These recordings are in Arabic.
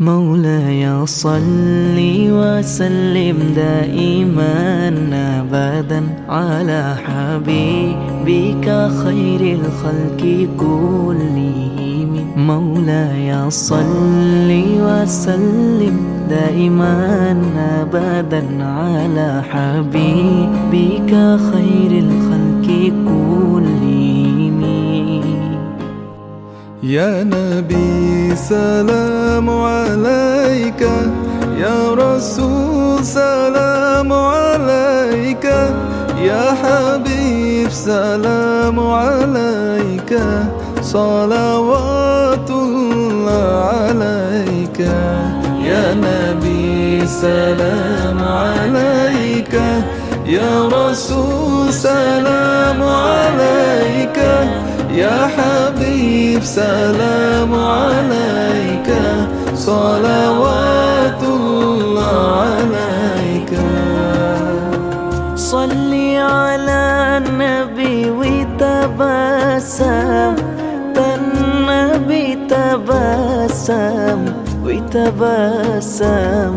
مولاي صل وسلم دائما أبدا على حبيبك خير الخلق كلهم. مولاي صل وسلم دائما أبدا على حبيبك خير الخلق كلهم. يا نبي سلام عليك، يا رسول سلام عليك، يا حبيب سلام عليك، صلوات الله عليك. يا نبي سلام عليك، يا رسول سلام عليك، يا حبيب سلام عليك، صلوات الله عليك. صلي على النبي وتبسم، النبي تبسم وتبسم،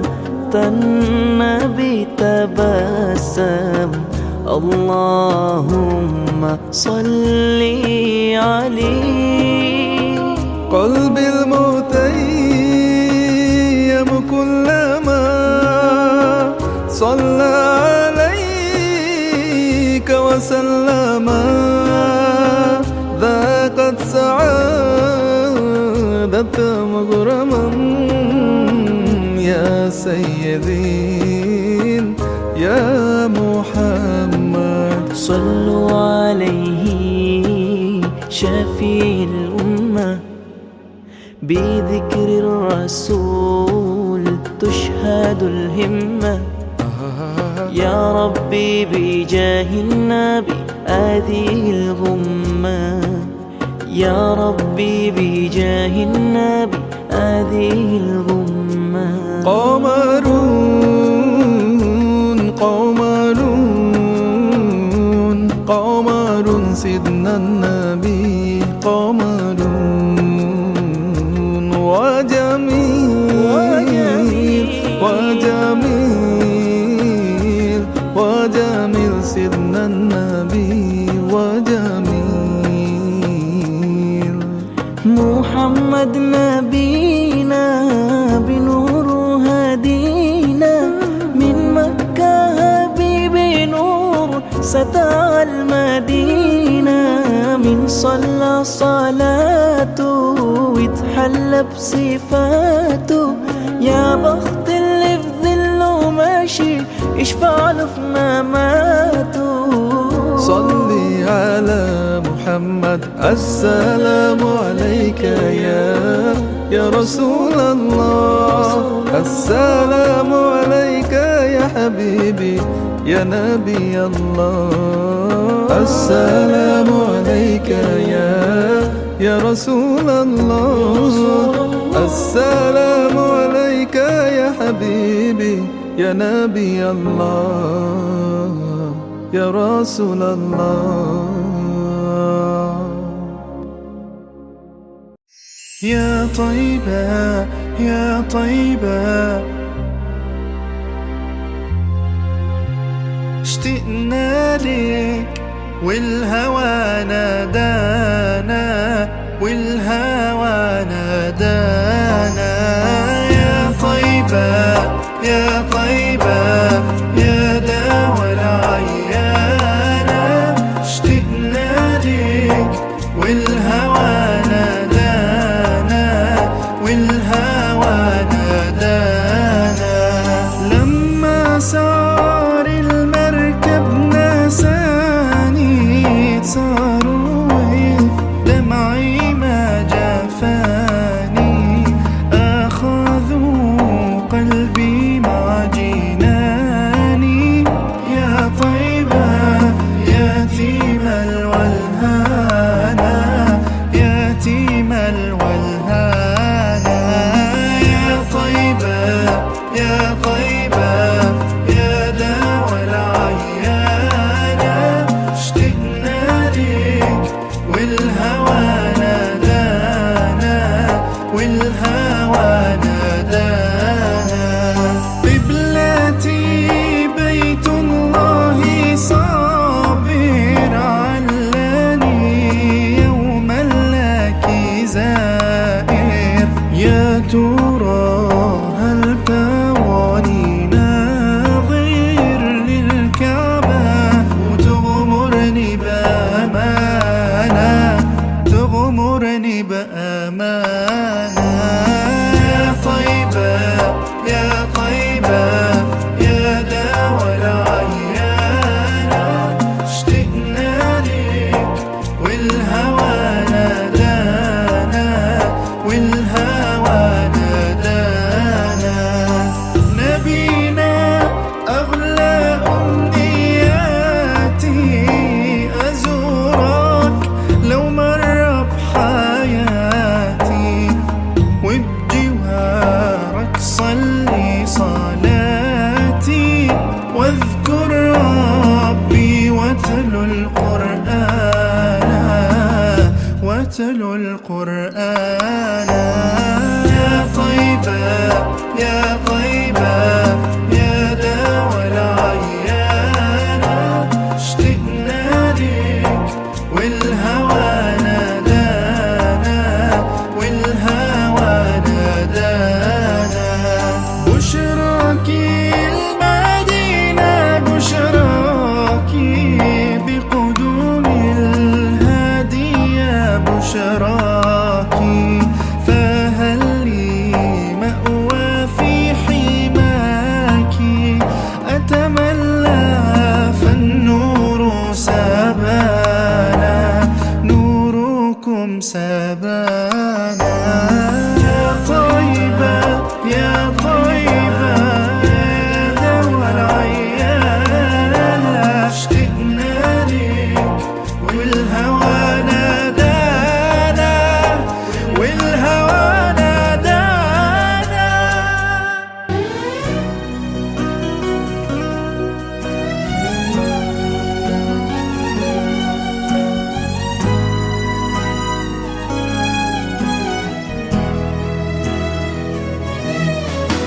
النبي تبسم. اللهم صل عليه. قلبي المتيم كلما صلى عليك وسلم ذاقت سعادة مغرما. يا سيدي يا محمد صلوا عليه شفيع الأمة، بذكر الرسول تشهد الهمة. يا ربي بجاه النبي هذه الغمة، يا ربي بجاه النبي هذه الغمة. قمرون قمرون قمرون سيدنا النبي قمرون وجميل وجميل وجميل سيدنا النبي وجميل. محمد نبينا بنور هدينا، من مكة حبيبي نور سطع المدينة. من صلى صلاته واتحلى بصفاته، يا بخت اللي في ظله ماشي يشفع له في مماته. صلي على محمد السلام عليك يا رسول الله. السلام عليك يا حبيبي يا نبي الله. السلام عليك يا رسول الله. السلام عليك يا حبيبي يا نبي الله يا رسول الله. يا طيبة يا طيبة اشتقنا لك والهوى نادانا، والهوى نادانا. يا طيبة يا طيبة يا دوا العيانة، اشتقنا لك والهوى نادانا، والهوى نادانا. لما صار المركب نساني، صار وقف دمعي ما جفاني. ترى هل ثواني ناظر للكعبة وتغمرني بأمانة، تغمرني بأمانة. يا طيبة يا طيبة يا دوا العيانة، اشتقنا لك والهوى نادانا، والهوى نادانا. نبينا أغلى أمنياتي أزورك لو مر بحياتي، وبجوارك صلي صلاتي، واذكر ربي واتلو القرآن، واتلو القرآن. يا طيبة يا طيبة يا دوا العيانة، اشتقنا لك والهوى نادانا، والهوى نادانا. بشراكي المدينة بشراكي بقدوم الهادية بشراكي، فهل لي مأوى في حماكي أتملى فالنور سبانا، نوركم سبانا. يا طيبة يا طيبة يا دوا العيانة، اشتقنا لك والهوى نادانا، والهوى نادانا.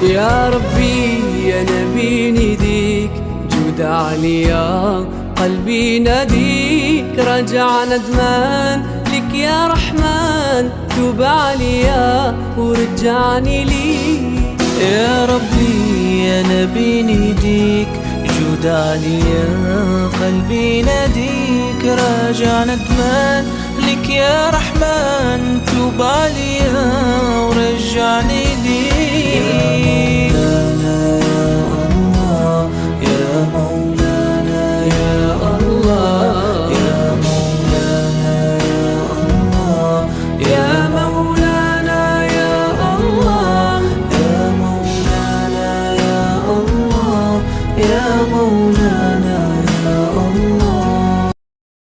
يا ربي يا نبي نديك جود عليا، قلبي ناديك رجع ندمان لك يا رحمن، توب عليا ورجعني ليك. يا ربي يا نبي نديك جود عليا، قلبي ناديك راجع ندمان لك يا رحمن، توب عليا ورجعني ليك. يا مولانا يا الله، يا مولانا يا مولانا يا الله، يا مولانا يا الله، يا مولانا